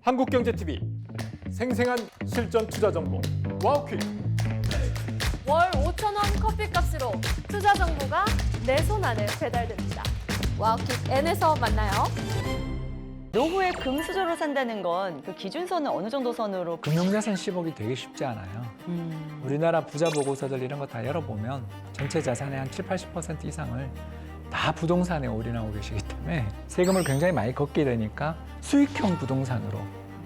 한국경제TV 생생한 실전 투자 정보 와우퀴. 월 5,000원 커피값으로 투자 정보가 내 손 안에 배달됩니다. 와우킥 N에서 만나요. 노후에 금수저로 산다는 건 그 기준선은 어느 정도 선으로? 금융자산 10억이 되게 쉽지 않아요. 우리나라 부자 보고서들 이런 거 다 열어보면 전체 자산의 한 70~80% 이상을 다 부동산에 올인하고 계시기 때문에 세금을 굉장히 많이 걷게 되니까 수익형 부동산으로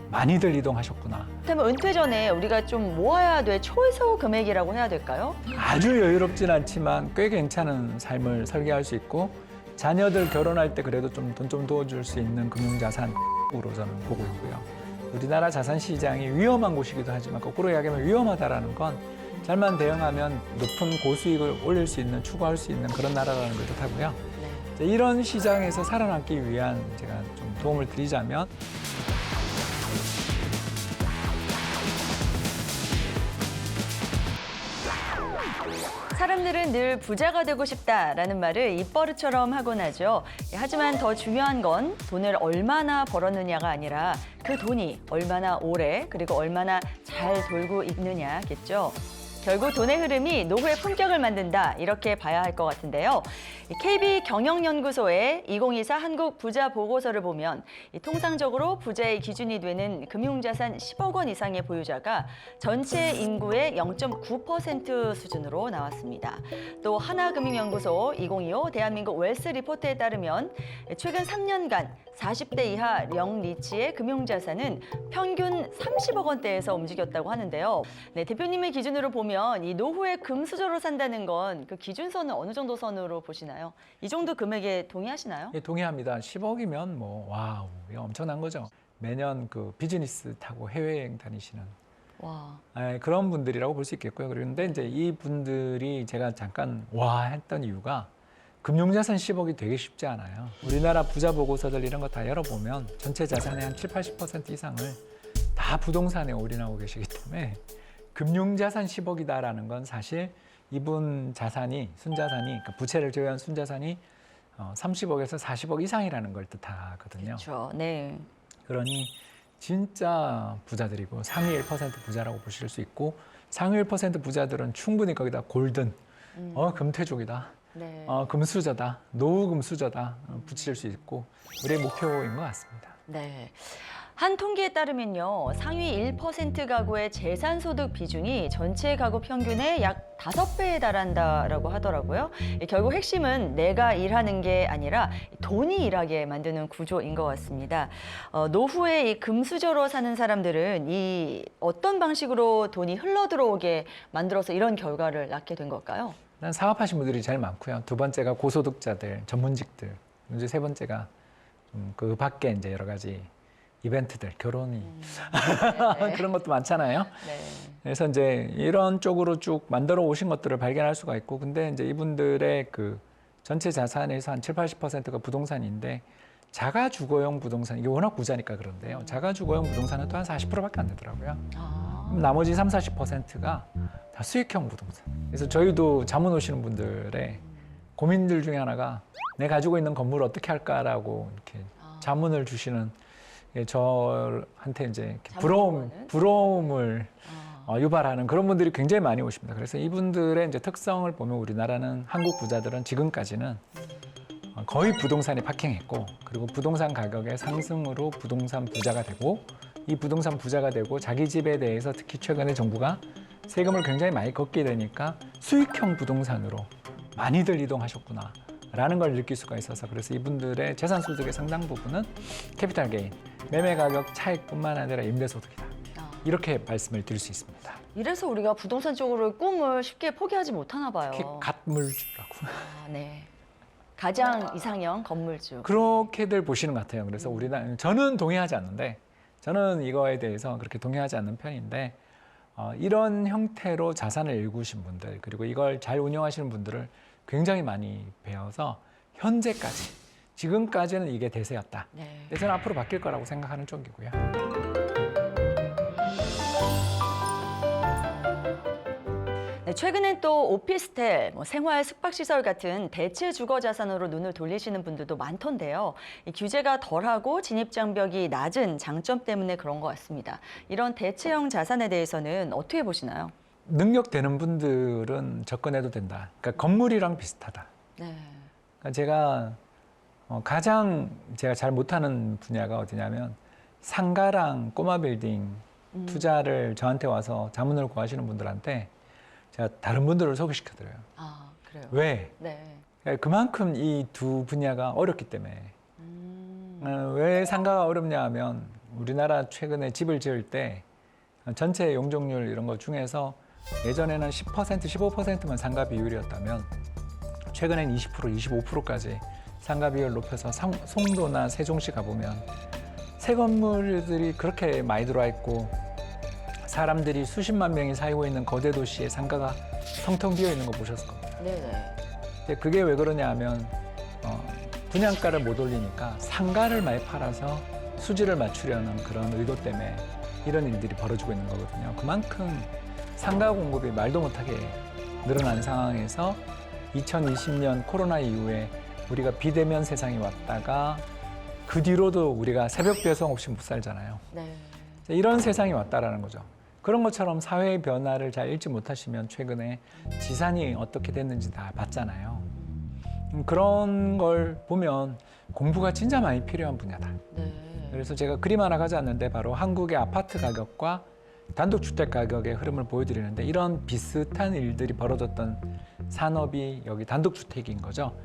많이들 이동하셨구나. 그렇다면 은퇴 전에 우리가 좀 모아야 될 최소 금액이라고 해야 될까요? 아주 여유롭진 않지만 꽤 괜찮은 삶을 설계할 수 있고 자녀들 결혼할 때 그래도 좀 돈 좀 도와줄 수 있는 금융자산으로 저는 보고 있고요. 우리나라 자산 시장이 위험한 곳이기도 하지만 거꾸로 이야기하면 위험하다라는 건 잘만 대응하면 높은 고수익을 올릴 수 있는, 추구할 수 있는 그런 나라라는 걸 뜻하고요. 이제 이런 시장에서 살아남기 위한 제가 좀 도움을 드리자면 사람들은 늘 부자가 되고 싶다라는 말을 입버릇처럼 하곤 하죠. 하지만 더 중요한 건 돈을 얼마나 벌었느냐가 아니라 그 돈이 얼마나 오래 그리고 얼마나 잘 돌고 있느냐겠죠. 결국 돈의 흐름이 노후의 품격을 만든다 이렇게 봐야 할 것 같은데요. KB경영연구소의 2024 한국 부자 보고서를 보면 통상적으로 부자의 기준이 되는 금융자산 10억 원 이상의 보유자가 전체 인구의 0.9% 수준으로 나왔습니다. 또 하나금융연구소 2025 대한민국 웰스 리포트에 따르면 최근 3년간 40대 이하 령리치의 금융자산은 평균 30억 원대에서 움직였다고 하는데요. 네, 대표님의 기준으로 보면 이 노후에 금수저로 산다는 건 그 기준선은 어느 정도 선으로 보시나요? 이 정도 금액에 동의하시나요? 예, 동의합니다. 10억이면 뭐 와우, 이거 엄청난 거죠. 매년 그 비즈니스 타고 해외여행 다니시는 와. 그런 분들이라고 볼 수 있겠고요. 그런데 이제 이 분들이 제가 잠깐 와 했던 이유가 금융자산 10억이 되게 쉽지 않아요. 우리나라 부자 보고서들 이런 거 다 열어보면 전체 자산의 한 70~80% 이상을 다 부동산에 올인하고 계시기 때문에 금융자산 10억이다라는 건 사실 이분 자산이, 순자산이, 그러니까 부채를 제외한 순자산이 30억에서 40억 이상이라는 걸 뜻하거든요. 그렇죠. 네. 그러니 진짜 부자들이고 상위 1% 부자라고 보실 수 있고 상위 1% 부자들은 충분히 거기다 골든, 금태족이다. 네. 금수저다, 노후 금수저다 붙일 수 있고 우리의 목표인 것 같습니다. 네. 한 통계에 따르면요, 상위 1% 가구의 재산소득 비중이 전체 가구 평균의 약 5배에 달한다라고 하더라고요. 결국 핵심은 내가 일하는 게 아니라 돈이 일하게 만드는 구조인 것 같습니다. 노후에 이 금수저로 사는 사람들은 이 어떤 방식으로 돈이 흘러들어오게 만들어서 이런 결과를 낳게 된 걸까요? 일단 사업하신 분들이 제일 많고요. 두 번째가 고소득자들, 전문직들. 이제 세 번째가 그 밖에 이제 여러 가지 이벤트들, 결혼이 그런 것도 많잖아요. 네. 그래서 이제 이런 쪽으로 쭉 만들어 오신 것들을 발견할 수가 있고, 근데 이제 이분들의 그 전체 자산에서 한 70~80%가 부동산인데 자가 주거용 부동산, 이게 워낙 부자니까 그런데요. 자가 주거용 부동산은 또 한 40%밖에 안 되더라고요. 그럼 나머지 30~40%가 다 수익형 부동산. 그래서 저희도 자문 오시는 분들의 고민들 중에 하나가 내가 가지고 있는 건물을 어떻게 할까라고 이렇게 자문을 주시는 저한테 이제 이렇게 부러움을 유발하는 그런 분들이 굉장히 많이 오십니다. 그래서 이분들의 이제 특성을 보면 우리나라는 한국 부자들은 지금까지는 거의 부동산에 파킹했고, 그리고 부동산 가격의 상승으로 부동산 부자가 되고, 이 부동산 부자가 되고 자기 집에 대해서 특히 최근에 정부가 세금을 굉장히 많이 걷게 되니까 수익형 부동산으로 많이들 이동하셨구나 라는 걸 느낄 수가 있어서, 그래서 이분들의 재산 소득의 상당 부분은 캐피탈 게인, 매매 가격 차익뿐만 아니라 임대소득이다. 이렇게 말씀을 드릴 수 있습니다. 이래서 우리가 부동산 쪽으로 꿈을 쉽게 포기하지 못하나 봐요. 특히 갓물주라고. 네. 가장 이상형 건물주. 그렇게들 보시는 것 같아요. 그래서 우리나라, 저는 동의하지 않는데, 저는 이거에 대해서 그렇게 동의하지 않는 편인데, 이런 형태로 자산을 일구신 분들, 그리고 이걸 잘 운영하시는 분들을 굉장히 많이 배워서 현재까지, 지금까지는 이게 대세였다. 네. 근데 저는 앞으로 바뀔 거라고 생각하는 쪽이고요. 네, 최근엔 또 오피스텔, 생활 숙박시설 같은 대체 주거 자산으로 눈을 돌리시는 분들도 많던데요. 이 규제가 덜하고 진입장벽이 낮은 장점 때문에 그런 것 같습니다. 이런 대체형 자산에 대해서는 어떻게 보시나요? 능력 되는 분들은 접근해도 된다. 그러니까 건물이랑 비슷하다. 네. 그러니까 가장 제가 잘 못하는 분야가 어디냐면 상가랑 꼬마 빌딩 투자를 저한테 와서 자문을 구하시는 분들한테 제가 다른 분들을 소개시켜드려요. 아, 그래요? 왜? 네. 그러니까 그만큼 이 두 분야가 어렵기 때문에. 왜 상가가 어렵냐 하면 우리나라 최근에 집을 지을 때 전체 용적률 이런 것 중에서 예전에는 10%, 15%만 상가 비율이었다면 최근엔 20%, 25%까지 상가 비율 높여서 송도나 세종시 가보면 새 건물들이 그렇게 많이 들어와 있고 사람들이 수십만 명이 살고 있는 거대 도시에 상가가 텅텅 비어 있는 거 보셨을 겁니다. 네네. 근데 그게 왜 그러냐 하면 분양가를 못 올리니까 상가를 많이 팔아서 수지를 맞추려는 그런 의도 때문에 이런 일들이 벌어지고 있는 거거든요. 그만큼 상가 공급이 말도 못하게 늘어난 상황에서 2020년 코로나 이후에 우리가 비대면 세상이 왔다가 그 뒤로도 우리가 새벽 배송 없이 못 살잖아요. 네. 이런 세상이 왔다라는 거죠. 그런 것처럼 사회의 변화를 잘 읽지 못하시면 최근에 지산이 어떻게 됐는지 다 봤잖아요. 그런 걸 보면 공부가 진짜 많이 필요한 분야다. 네. 그래서 제가 그림 하나 가져왔는데 바로 한국의 아파트 가격과 단독주택 가격의 흐름을 보여드리는데 이런 비슷한 일들이 벌어졌던 산업이 여기 단독주택인 거죠.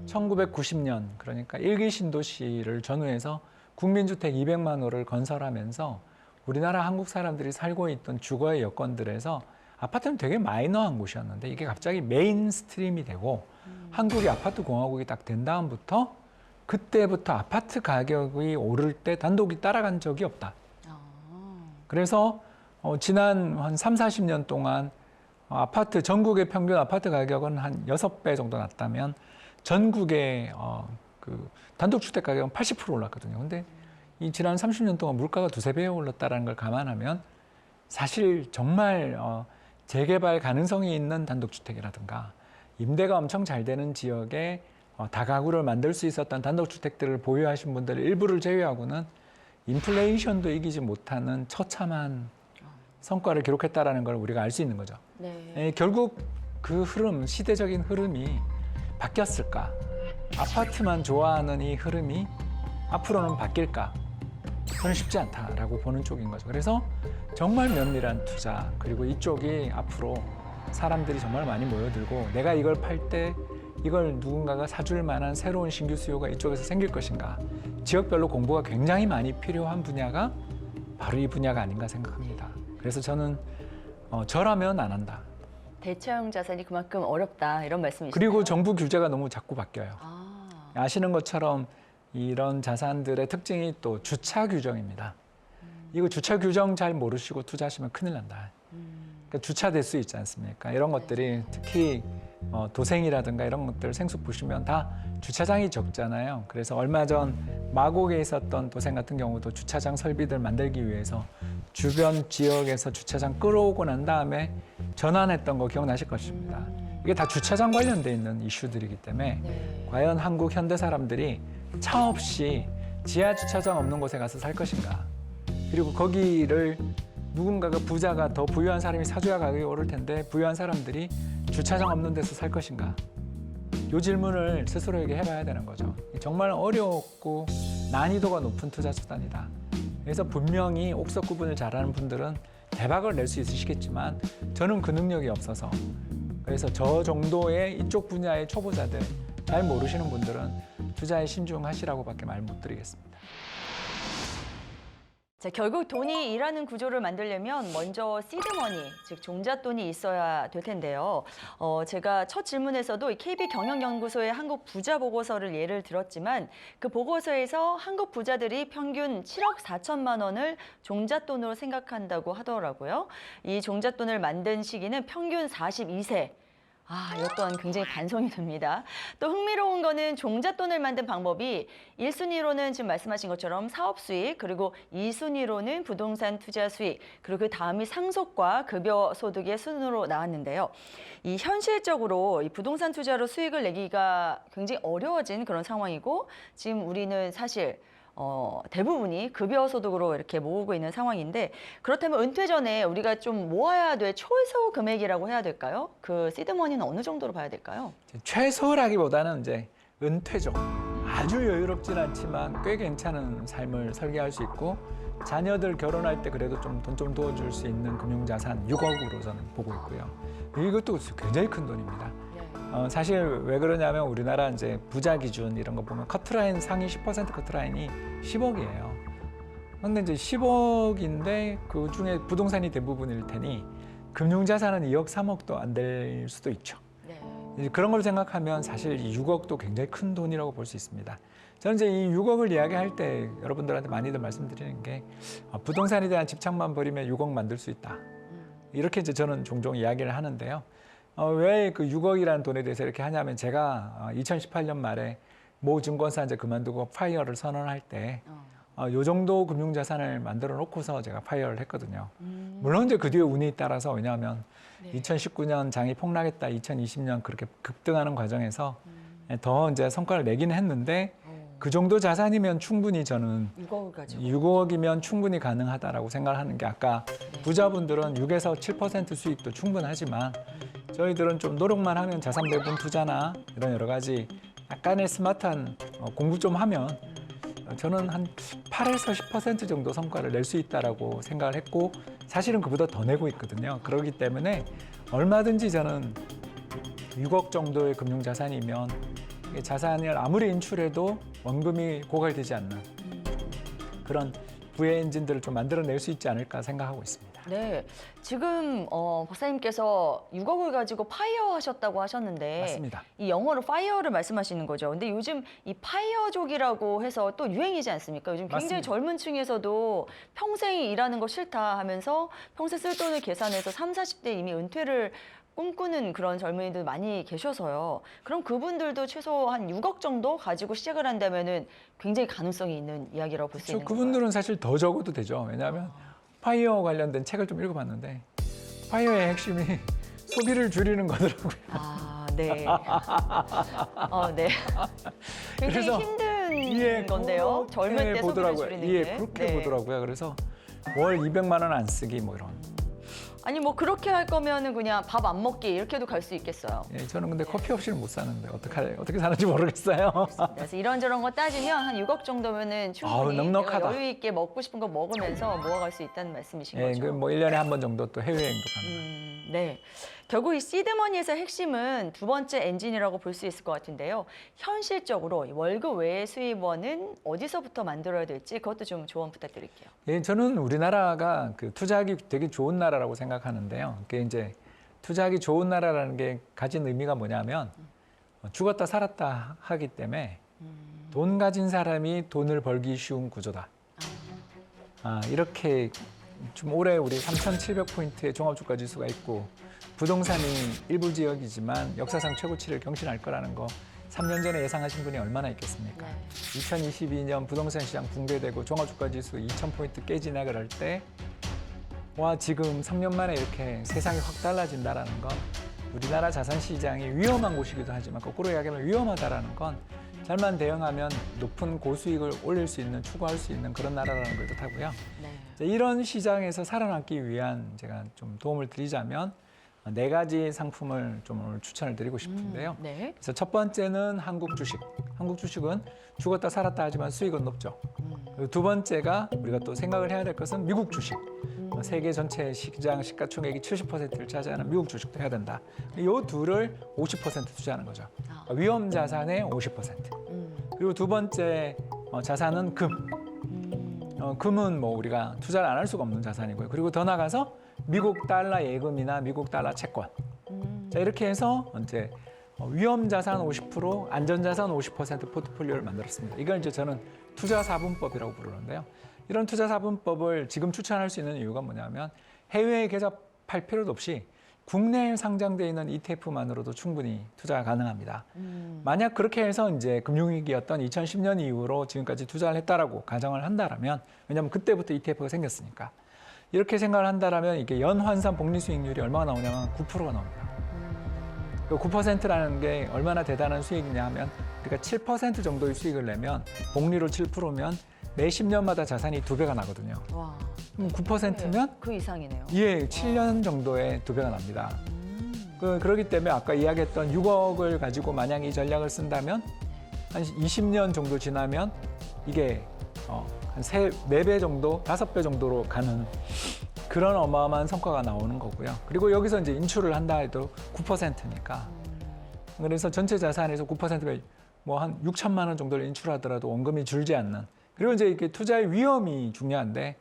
1990년 그러니까 1기 신도시를 전후해서 국민주택 200만 호를 건설하면서 우리나라 한국 사람들이 살고 있던 주거의 여건들에서 아파트는 되게 마이너한 곳이었는데 이게 갑자기 메인스트림이 되고 한국이 아파트 공화국이 딱 된 다음부터 그때부터 아파트 가격이 오를 때 단독이 따라간 적이 없다. 그래서 지난 한 3, 40년 동안 아파트 전국의 평균 아파트 가격은 한 6배 정도 났다면 전국의 그 단독주택 가격은 80% 올랐거든요. 근데 이 지난 30년 동안 물가가 두세 배 올랐다는 걸 감안하면 사실 정말 재개발 가능성이 있는 단독주택이라든가 임대가 엄청 잘 되는 지역에 다가구를 만들 수 있었던 단독주택들을 보유하신 분들 일부를 제외하고는 인플레이션도 이기지 못하는 처참한 성과를 기록했다라는 걸 우리가 알 수 있는 거죠. 네. 결국 그 흐름, 시대적인 흐름이 바뀌었을까? 아파트만 좋아하는 이 흐름이 앞으로는 바뀔까? 저는 쉽지 않다라고 보는 쪽인 거죠. 그래서 정말 면밀한 투자, 그리고 이쪽이 앞으로 사람들이 정말 많이 모여들고 내가 이걸 팔 때 이걸 누군가가 사줄 만한 새로운 신규 수요가 이쪽에서 생길 것인가. 지역별로 공부가 굉장히 많이 필요한 분야가 바로 이 분야가 아닌가 생각합니다. 그래서 저는 저라면 안 한다. 대체형 자산이 그만큼 어렵다 이런 말씀이시죠? 그리고 정부 규제가 너무 자꾸 바뀌어요. 아, 아시는 것처럼 이런 자산들의 특징이 또 주차 규정입니다. 이거 주차 규정 잘 모르시고 투자하시면 큰일 난다. 그러니까 주차될 수 있지 않습니까? 이런 것들이 특히 도생이라든가 이런 것들 생수 보시면 다 주차장이 적잖아요. 그래서 얼마 전 마곡에 있었던 도생 같은 경우도 주차장 설비들 만들기 위해서 주변 지역에서 주차장 끌어오고 난 다음에 전환했던 거 기억나실 것입니다. 이게 다 주차장 관련돼 있는 이슈들이기 때문에 네. 과연 한국 현대 사람들이 차 없이 지하 주차장 없는 곳에 가서 살 것인가? 그리고 거기를 누군가가 부자가 더 부유한 사람이 사줘야 가격이 오를 텐데 부유한 사람들이 주차장 없는 데서 살 것인가? 이 질문을 스스로에게 해봐야 되는 거죠. 정말 어렵고 난이도가 높은 투자 수단이다. 그래서 분명히 옥석 구분을 잘하는 분들은 대박을 낼 수 있으시겠지만 저는 그 능력이 없어서 그래서 저 정도의 이쪽 분야의 초보자들 잘 모르시는 분들은 투자에 신중하시라고밖에 말 못 드리겠습니다. 자, 결국 돈이 일하는 구조를 만들려면 먼저 시드머니, 즉 종잣돈이 있어야 될 텐데요. 제가 첫 질문에서도 KB 경영연구소의 한국 부자 보고서를 예를 들었지만 그 보고서에서 한국 부자들이 평균 7억 4천만 원을 종잣돈으로 생각한다고 하더라고요. 이 종잣돈을 만든 시기는 평균 42세. 이것 또한 굉장히 반성이 됩니다. 또 흥미로운 거는 종잣돈을 만든 방법이 1순위로는 지금 말씀하신 것처럼 사업 수익, 그리고 2순위로는 부동산 투자 수익, 그리고 그 다음이 상속과 급여 소득의 순으로 나왔는데요. 이 현실적으로 이 부동산 투자로 수익을 내기가 굉장히 어려워진 그런 상황이고, 지금 우리는 사실 대부분이 급여 소득으로 이렇게 모으고 있는 상황인데, 그렇다면 은퇴 전에 우리가 좀 모아야 될 최소 금액이라고 해야 될까요? 그 시드머니는 어느 정도로 봐야 될까요? 최소라기보다는 이제 은퇴죠. 아주 여유롭진 않지만 꽤 괜찮은 삶을 설계할 수 있고, 자녀들 결혼할 때 그래도 좀 돈 좀 도와줄 수 있는 금융자산 6억으로 저는 보고 있고요. 이것도 굉장히 큰 돈입니다. 사실 왜 그러냐면 우리나라 이제 부자 기준 이런 거 보면 커트라인 상위 10% 커트라인이 10억이에요. 그런데 이제 10억인데 그 중에 부동산이 대부분일 테니 금융자산은 2억, 3억도 안 될 수도 있죠. 이제 그런 걸 생각하면 사실 이 6억도 굉장히 큰 돈이라고 볼 수 있습니다. 저는 이제 이 6억을 이야기할 때 여러분들한테 많이들 말씀드리는 게 부동산에 대한 집착만 버리면 6억 만들 수 있다. 이렇게 이제 저는 종종 이야기를 하는데요. 왜 그 6억이라는 돈에 대해서 이렇게 하냐면 제가 2018년 말에 모 증권사 이제 그만두고 파이어를 선언할 때 요 정도 금융자산을 만들어 놓고서 제가 파이어를 했거든요. 물론 이제 그 뒤에 운이 따라서 왜냐하면 2019년 장이 폭락했다, 2020년 그렇게 급등하는 과정에서 더 이제 성과를 내긴 했는데 그 정도 자산이면 충분히 저는 6억을 가지고 6억이면 충분히 가능하다라고 생각하는 게 아까 부자분들은 6에서 7% 수익도 충분하지만 저희들은 좀 노력만 하면 자산 배분 투자나 이런 여러 가지 약간의 스마트한 공부 좀 하면 저는 한 8에서 10% 정도 성과를 낼 수 있다라고 생각을 했고 사실은 그보다 더 내고 있거든요. 그렇기 때문에 얼마든지 저는 6억 정도의 금융자산이면 자산을 아무리 인출해도 원금이 고갈되지 않는 그런 부의 엔진들을 좀 만들어낼 수 있지 않을까 생각하고 있습니다. 네, 지금 박사님께서 6억을 가지고 파이어 하셨다고 하셨는데 맞습니다. 이 영어로 파이어를 말씀하시는 거죠. 근데 요즘 이 파이어족이라고 해서 또 유행이지 않습니까? 요즘 굉장히 맞습니다. 젊은 층에서도 평생 일하는 거 싫다 하면서 평생 쓸 돈을 계산해서 30, 40대 이미 은퇴를 꿈꾸는 그런 젊은이들 많이 계셔서요. 그럼 그분들도 최소 한 6억 정도 가지고 시작을 한다면은 굉장히 가능성이 있는 이야기라고 볼 수 있는 건가요? 그분들은 사실 더 적어도 되죠. 왜냐하면 파이어 관련된 책을 좀 읽어봤는데 파이어의 핵심이 소비를 줄이는 거더라고요. 네. 네. 굉장히 그래서 힘든 건데요. 젊을 때 소비를 보더라고요. 줄이는 게. 그렇게 네. 보더라고요. 그래서 월 200만 원 안 쓰기 뭐 이런. 아니 뭐 그렇게 할 거면은 그냥 밥 안 먹기 이렇게도 갈 수 있겠어요. 저는 근데 커피 없이는 못 사는데 어떻게 사는지 모르겠어요. 그래서 이런저런 거 따지면 한 6억 정도면은 충분히 넉넉하다. 내가 여유 있게 먹고 싶은 거 먹으면서 모아갈 수 있다는 말씀이신 거죠. 뭐 1년에 한 번 정도 또 해외여행도 가능합니다. 네. 결국 이 시드머니에서 핵심은 두 번째 엔진이라고 볼 수 있을 것 같은데요. 현실적으로 이 월급 외의 수입원은 어디서부터 만들어야 될지 그것도 좀 조언 부탁드릴게요. 저는 우리나라가 그 투자하기 되게 좋은 나라라고 생각하는데요. 그게 이제 투자하기 좋은 나라라는 게 가진 의미가 뭐냐면 죽었다 살았다 하기 때문에 돈 가진 사람이 돈을 벌기 쉬운 구조다. 이렇게 좀 올해 우리 3,700포인트의 종합주가 지수가 있고 부동산이 일부 지역이지만 역사상 최고치를 경신할 거라는 거 3년 전에 예상하신 분이 얼마나 있겠습니까? 2022년 부동산 시장 붕괴되고 종합주가 지수 2,000포인트 깨지나 그럴 때 와 지금 3년 만에 이렇게 세상이 확 달라진다라는 건 우리나라 자산 시장이 위험한 곳이기도 하지만 거꾸로 이야기하면 위험하다라는 건 잘만 대응하면 높은 고수익을 올릴 수 있는 추구할 수 있는 그런 나라라는 걸 뜻하고요. 이런 시장에서 살아남기 위한 제가 좀 도움을 드리자면 4가지 상품을 좀 오늘 추천을 드리고 싶은데요. 그래서 첫 번째는 한국 주식. 한국 주식은 죽었다 살았다 하지만 수익은 높죠. 그리고 두 번째가 우리가 또 생각을 해야 될 것은 미국 주식. 세계 전체 시장 시가총액이 70%를 차지하는 미국 주식도 해야 된다. 이 둘을 50% 투자하는 거죠. 위험 자산의 50%. 그리고 두 번째 자산은 금. 금은 뭐 우리가 투자를 안 할 수가 없는 자산이고요. 그리고 더 나가서 미국 달러 예금이나 미국 달러 채권. 자, 이렇게 해서 이제 위험 자산 50%, 안전 자산 50% 포트폴리오를 만들었습니다. 이걸 이제 저는 투자 4분법이라고 부르는데요. 이런 투자 4분법을 지금 추천할 수 있는 이유가 뭐냐면 해외에 계좌 팔 필요도 없이 국내에 상장되어 있는 ETF만으로도 충분히 투자가 가능합니다. 만약 그렇게 해서 이제 금융위기였던 2010년 이후로 지금까지 투자를 했다라고 가정을 한다라면, 왜냐하면 그때부터 ETF가 생겼으니까. 이렇게 생각을 한다라면 이게 연환산 복리 수익률이 얼마나 나오냐면 9%가 나옵니다. 그 9%라는 게 얼마나 대단한 수익이냐 하면 우리가 7% 정도의 수익을 내면 복리로 7%면 매 10년마다 자산이 2배가 나거든요. 와, 그럼 9%면 그 이상이네요. 예, 7년 정도에 2배가 납니다. 그렇기 때문에 아까 이야기했던 6억을 가지고 만약 이 전략을 쓴다면 한 20년 정도 지나면 이게 한 4배 정도, 5배 정도로 가는 그런 어마어마한 성과가 나오는 거고요. 그리고 여기서 이제 인출을 한다 해도 9%니까. 그래서 전체 자산에서 9%가 뭐 한 6천만 원 정도를 인출하더라도 원금이 줄지 않는. 그리고 이제 이게 투자의 위험이 중요한데,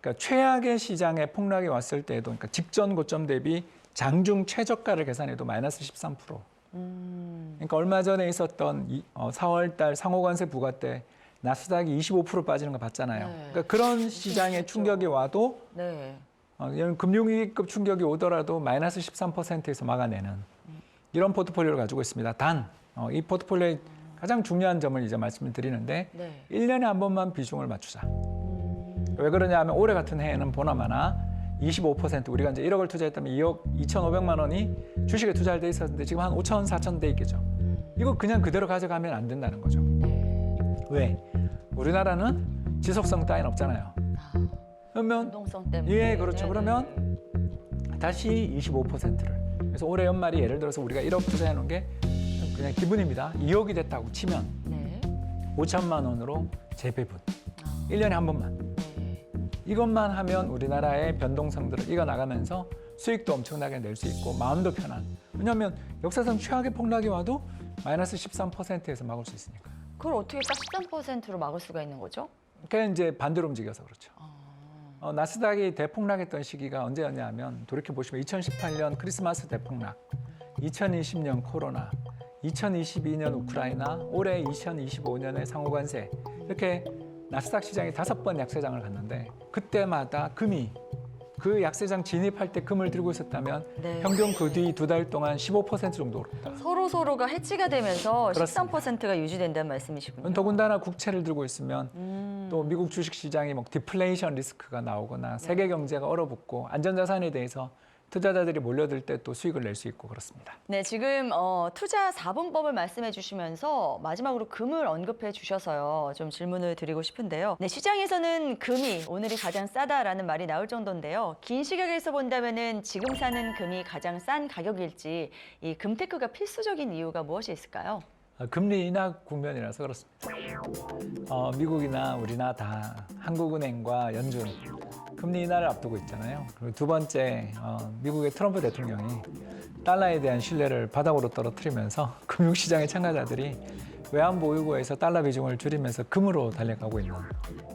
그러니까 최악의 시장에 폭락이 왔을 때에도, 그러니까 직전 고점 대비 장중 최저가를 계산해도 마이너스 13%. 그러니까 얼마 전에 있었던 4월달 상호관세 부과 때 나스닥이 25% 빠지는 거 봤잖아요. 네. 그러니까 그런 시장의 충격이 와도 네. 이런 금융위기급 충격이 오더라도 마이너스 13%에서 막아내는 이런 포트폴리오를 가지고 있습니다. 단, 이 포트폴리오의 가장 중요한 점을 이제 말씀을 드리는데 네. 1년에 한 번만 비중을 맞추자. 왜 그러냐 하면 올해 같은 해에는 보나마나 25% 우리가 이제 1억을 투자했다면 2억 2,500만 원이 주식에 투자할 때 있었는데 지금 한 5천, 4천 돼 있겠죠. 이거 그냥 그대로 가져가면 안 된다는 거죠. 왜? 우리나라는 지속성 따윈 없잖아요. 그러면 운동성 때문에. 예, 그렇죠. 네네. 그러면 다시 25%를. 그래서 올해 연말이 예를 들어서 우리가 1억 투자해 놓은 게 그냥 기분입니다. 2억이 됐다고 치면 네. 5천만 원으로 재배분. 1년에 한 번만. 네. 이것만 하면 우리나라의 변동성들을 이겨나가면서 수익도 엄청나게 낼 수 있고 마음도 편한. 왜냐하면 역사상 최악의 폭락이 와도 마이너스 13%에서 막을 수 있으니까. 그걸 어떻게 딱 13%로 막을 수가 있는 거죠? 그게 이제 반대로 움직여서 그렇죠. 나스닥이 대폭락했던 시기가 언제였냐 하면 돌이켜보시면 2018년 크리스마스 대폭락, 2020년 코로나, 2022년 우크라이나, 올해 2025년의 상호관세 이렇게 나스닥 시장이 5번 약세장을 갔는데 그때마다 금이 그 약세장 진입할 때 금을 들고 있었다면 네. 평균 그 뒤 2달 동안 15% 정도 오릅니다. 서로가 해지가 되면서 그렇습니다. 13%가 유지된다는 말씀이시군요. 더군다나 국채를 들고 있으면 또 미국 주식시장이 뭐 디플레이션 리스크가 나오거나 세계 경제가 얼어붙고 안전자산에 대해서 투자자들이 몰려들 때 또 수익을 낼 수 있고 그렇습니다. 네, 지금 투자 4분법을 말씀해 주시면서 마지막으로 금을 언급해 주셔서요. 좀 질문을 드리고 싶은데요. 네, 시장에서는 금이 오늘이 가장 싸다라는 말이 나올 정도인데요. 긴 시각에서 본다면은 지금 사는 금이 가장 싼 가격일지 이 금테크가 필수적인 이유가 무엇이 있을까요? 금리 인하 국면이라서 그렇습니다. 미국이나 우리나 다 한국은행과 연준 금리 인하를 앞두고 있잖아요. 그리고 두 번째, 미국의 트럼프 대통령이 달러에 대한 신뢰를 바닥으로 떨어뜨리면서 금융시장의 참가자들이 외환보유고에서 달러 비중을 줄이면서 금으로 달려가고 있는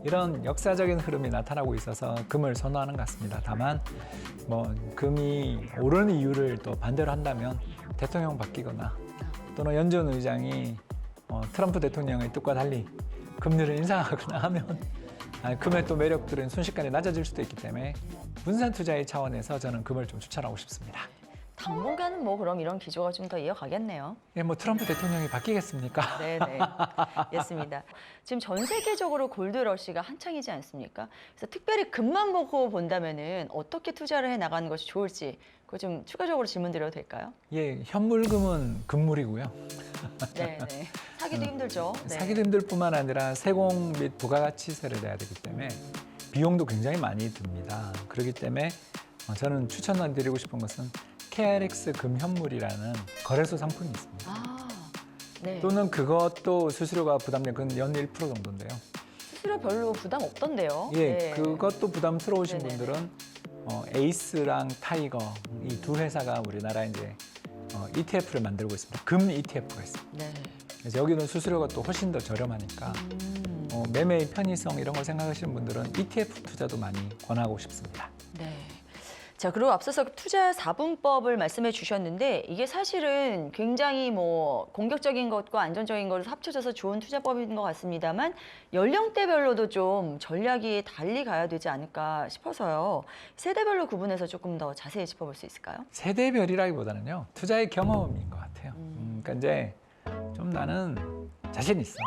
이런 역사적인 흐름이 나타나고 있어서 금을 선호하는 것 같습니다. 다만 뭐 금이 오르는 이유를 또 반대로 한다면 대통령 바뀌거나 또는 연준 의장이 트럼프 대통령의 뜻과 달리 금리를 인상하거나 하면 금의 또 매력들은 순식간에 낮아질 수도 있기 때문에 분산 투자의 차원에서 저는 금을 좀 추천하고 싶습니다. 당분간은 뭐 그럼 이런 기조가 좀 더 이어가겠네요. 예, 뭐 트럼프 대통령이 바뀌겠습니까? 네네, 알겠습니다. 지금 전 세계적으로 골드러시가 한창이지 않습니까? 그래서 특별히 금만 보고 본다면은 어떻게 투자를 해 나가는 것이 좋을지 그거 좀 추가적으로 질문 드려도 될까요? 예, 현물금은 금물이고요. 네네, 사기도 힘들죠. 네. 사기도 힘들 뿐만 아니라 세공 및 부가가치세를 내야 되기 때문에 비용도 굉장히 많이 듭니다. 그렇기 때문에 저는 추천드리고 싶은 것은 KRX 금현물이라는 거래소 상품이 있습니다. 아, 네. 또는 그것도 수수료가 부담된 건 연 1% 정도인데요. 수수료 별로 부담 없던데요. 예, 네. 그것도 부담스러우신 네네. 분들은 에이스랑 타이거 이 두 회사가 우리나라에 이제 ETF를 만들고 있습니다. 금 ETF가 있습니다. 네. 그래서 여기는 수수료가 또 훨씬 더 저렴하니까 매매의 편의성 이런 걸 생각하시는 분들은 ETF 투자도 많이 권하고 싶습니다. 네. 자, 그리고 앞서서 투자 4분법을 말씀해 주셨는데 이게 사실은 굉장히 뭐 공격적인 것과 안전적인 것을 합쳐져서 좋은 투자법인 것 같습니다만 연령대별로도 좀 전략이 달리 가야 되지 않을까 싶어서요. 세대별로 구분해서 조금 더 자세히 짚어볼 수 있을까요? 세대별이라기보다는요. 투자의 경험인 것 같아요. 그러니까 이제 좀 나는 자신 있어.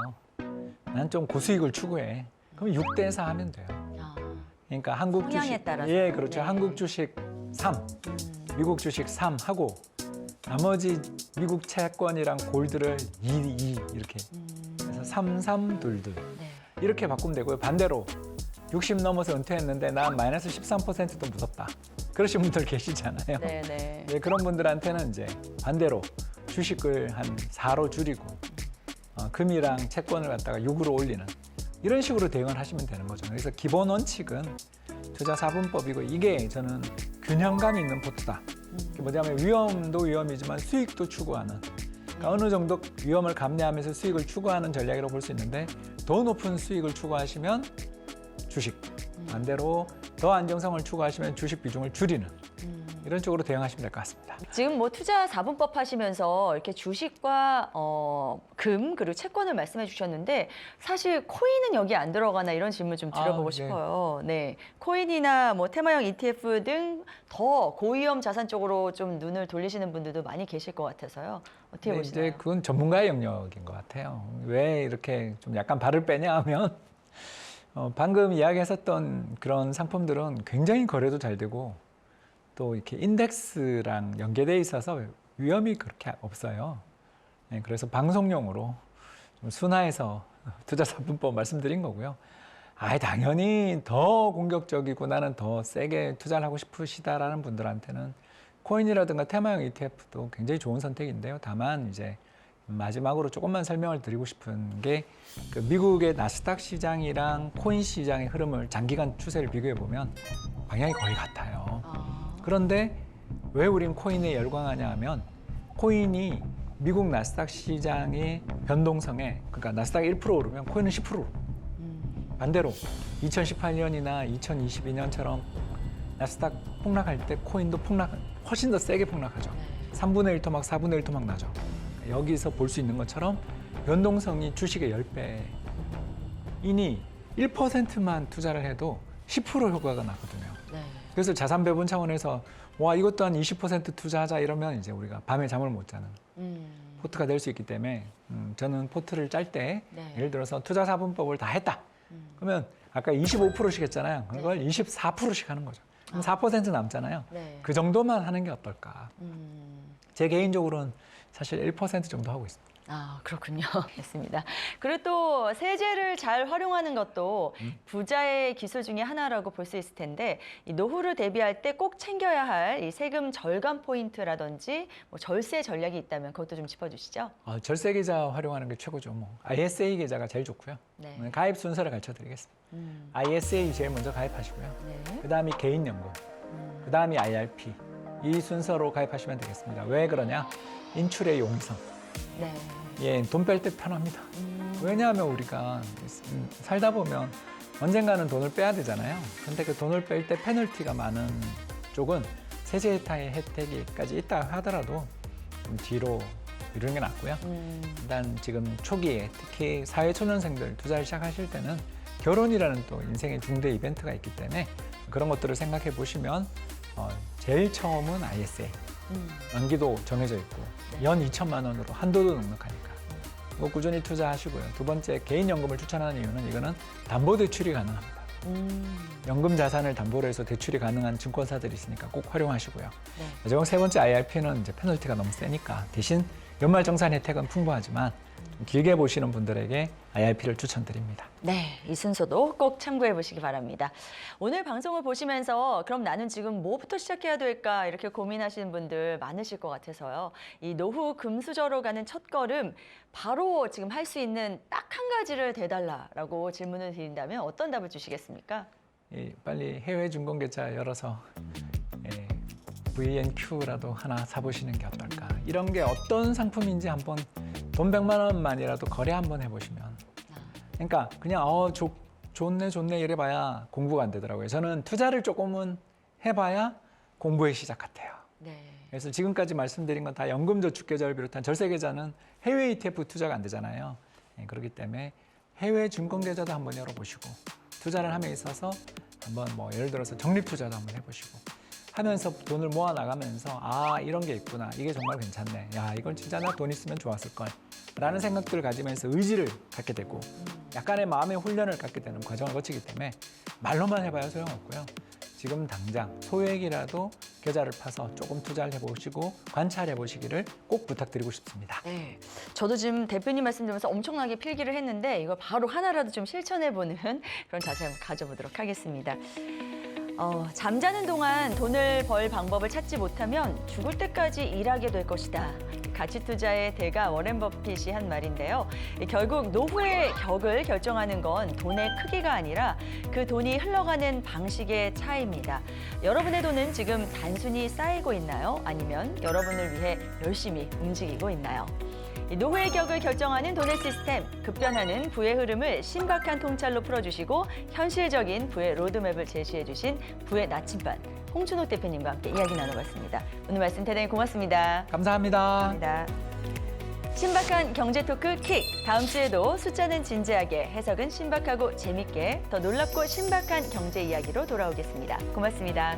난 좀 고수익을 추구해. 그럼 6대4 하면 돼요. 그러니까 한국 성향에 주식 따라서. 예, 그렇죠. 네. 한국 주식 3, 미국 주식 3 하고 나머지 미국 채권이랑 골드를 2 이렇게 그래서 3, 3, 2, 2 네. 이렇게 바꾸면 되고요. 반대로 60 넘어서 은퇴했는데 난 마이너스 13%도 무섭다. 그러신 분들 계시잖아요. 네, 네. 네, 그런 분들한테는 이제 반대로 주식을 한 4로 줄이고 금이랑 채권을 갖다가 6으로 올리는 이런 식으로 대응을 하시면 되는 거죠. 그래서 기본 원칙은 투자 4분법이고 이게 저는 균형감 있는 포트다. 이게 뭐냐면 위험도 위험이지만 수익도 추구하는 그러니까 어느 정도 위험을 감내하면서 수익을 추구하는 전략이라고 볼 수 있는데 더 높은 수익을 추구하시면 주식 반대로 더 안정성을 추구하시면 주식 비중을 줄이는 이런 쪽으로 대응하시면 될 것 같습니다. 지금 뭐 투자 4분법 하시면서 이렇게 주식과 금 그리고 채권을 말씀해 주셨는데 사실 코인은 여기 안 들어가나 이런 질문 좀 드려보고 네. 싶어요. 네, 코인이나 뭐 테마형 ETF 등 더 고위험 자산 쪽으로 좀 눈을 돌리시는 분들도 많이 계실 것 같아서요. 어떻게 네, 보시나요? 이제 그건 전문가의 영역인 것 같아요. 왜 이렇게 좀 약간 발을 빼냐 하면 방금 이야기했었던 그런 상품들은 굉장히 거래도 잘 되고 또 이렇게 인덱스랑 연계돼 있어서 위험이 그렇게 없어요. 네, 그래서 방송용으로 좀 순화해서 투자 4분법 말씀드린 거고요. 당연히 더 공격적이고 나는 더 세게 투자를 하고 싶으시다라는 분들한테는 코인이라든가 테마형 ETF도 굉장히 좋은 선택인데요. 다만 이제 마지막으로 조금만 설명을 드리고 싶은 게 그 미국의 나스닥 시장이랑 코인 시장의 흐름을 장기간 추세를 비교해 보면 방향이 거의 같아요. 그런데 왜 우린 코인에 열광하냐 하면 코인이 미국 나스닥 시장의 변동성에 그러니까 나스닥 1% 오르면 코인은 10% 반대로 2018년이나 2022년처럼 나스닥 폭락할 때 코인도 훨씬 더 세게 폭락하죠. 3분의 1 토막, 4분의 1 토막 나죠. 여기서 볼 수 있는 것처럼 변동성이 주식의 10배이니 1%만 투자를 해도 10% 효과가 나거든요. 네. 그래서 자산 배분 차원에서 와 이것도 한 20% 투자하자 이러면 이제 우리가 밤에 잠을 못 자는 포트가 될 수 있기 때문에 저는 포트를 짤 때 네. 예를 들어서 투자 4분법을 다 했다. 그러면 아까 25%씩 했잖아요. 그걸 24%씩 하는 거죠. 그럼 4% 남잖아요. 네. 그 정도만 하는 게 어떨까. 제 개인적으로는 사실 1% 정도 하고 있습니다. 그렇군요. 알겠습니다. 그리고 또 세제를 잘 활용하는 것도 부자의 기술 중에 하나라고 볼 수 있을 텐데 이 노후를 대비할 때 꼭 챙겨야 할 이 세금 절감 포인트라든지 뭐 절세 전략이 있다면 그것도 좀 짚어주시죠. 절세 계좌 활용하는 게 최고죠. 뭐 ISA 계좌가 제일 좋고요. 네. 가입 순서를 가르쳐드리겠습니다. ISA 제일 먼저 가입하시고요. 네. 그다음이 개인연금, 그다음이 IRP 이 순서로 가입하시면 되겠습니다. 왜 그러냐? 인출의 용이성. 네. 예, 돈 뺄 때 편합니다. 왜냐하면 우리가 살다 보면 언젠가는 돈을 빼야 되잖아요. 근데 그 돈을 뺄 때 페널티가 많은 쪽은 세제 혜택이까지 있다 하더라도 좀 뒤로 미루는 게 낫고요. 일단 지금 초기에 특히 사회초년생들 투자를 시작하실 때는 결혼이라는 또 인생의 중대 이벤트가 있기 때문에 그런 것들을 생각해 보시면 제일 처음은 ISA. 연기도 정해져 있고 연 2천만 원으로 한도도 넉넉하니까 이거 꾸준히 투자하시고요. 두 번째 개인연금을 추천하는 이유는 이거는 담보대출이 가능합니다. 연금 자산을 담보로 해서 대출이 가능한 증권사들이 있으니까 꼭 활용하시고요. 네. 마지막 세 번째 IRP는 이제 페널티가 너무 세니까 대신 연말정산 혜택은 풍부하지만 좀 길게 보시는 분들에게 IRP를 추천드립니다. 네, 이 순서도 꼭 참고해 보시기 바랍니다. 오늘 방송을 보시면서 그럼 나는 지금 뭐부터 시작해야 될까 이렇게 고민하시는 분들 많으실 것 같아서요. 이 노후 금수저로 가는 첫걸음 바로 지금 할 수 있는 딱 한 가지를 대달라라고 질문을 드린다면 어떤 답을 주시겠습니까? 빨리 해외 증권계좌 열어서 VNQ라도 하나 사보시는 게 어떨까. 이런 게 어떤 상품인지 한번 돈 100만 원만이라도 거래 한번 해보시면. 그러니까 그냥 좋네 이래봐야 공부가 안 되더라고요. 저는 투자를 조금은 해봐야 공부의 시작 같아요. 네. 그래서 지금까지 말씀드린 건 다 연금저축계좌를 비롯한 절세계좌는 해외 ETF 투자가 안 되잖아요. 그렇기 때문에 해외 증권계좌도 한번 열어보시고 투자를 함에 있어서 한번 뭐 예를 들어서 적립투자도 한번 해보시고 하면서 돈을 모아 나가면서 아 이런 게 있구나 이게 정말 괜찮네 야 이건 진짜 나 돈 있으면 좋았을 걸 라는 생각들을 가지면서 의지를 갖게 되고 약간의 마음의 훈련을 갖게 되는 과정을 거치기 때문에 말로만 해봐야 소용없고요. 지금 당장 소액이라도 계좌를 파서 조금 투자를 해보시고 관찰해 보시기를 꼭 부탁드리고 싶습니다. 네, 저도 지금 대표님 말씀 들으면서 엄청나게 필기를 했는데 이걸 바로 하나라도 좀 실천해보는 그런 자세 한번 가져보도록 하겠습니다. 잠자는 동안 돈을 벌 방법을 찾지 못하면 죽을 때까지 일하게 될 것이다. 가치 투자의 대가 워렌 버핏이 한 말인데요. 결국 노후의 격을 결정하는 건 돈의 크기가 아니라 그 돈이 흘러가는 방식의 차이입니다. 여러분의 돈은 지금 단순히 쌓이고 있나요? 아니면 여러분을 위해 열심히 움직이고 있나요? 노후의 격을 결정하는 돈의 시스템, 급변하는 부의 흐름을 신박한 통찰로 풀어주시고 현실적인 부의 로드맵을 제시해주신 부의 나침반 홍준호 대표님과 함께 이야기 나눠봤습니다. 오늘 말씀 대단히 고맙습니다. 감사합니다. 감사합니다. 신박한 경제 토크 킥! 다음 주에도 숫자는 진지하게, 해석은 신박하고 재밌게 더 놀랍고 신박한 경제 이야기로 돌아오겠습니다. 고맙습니다.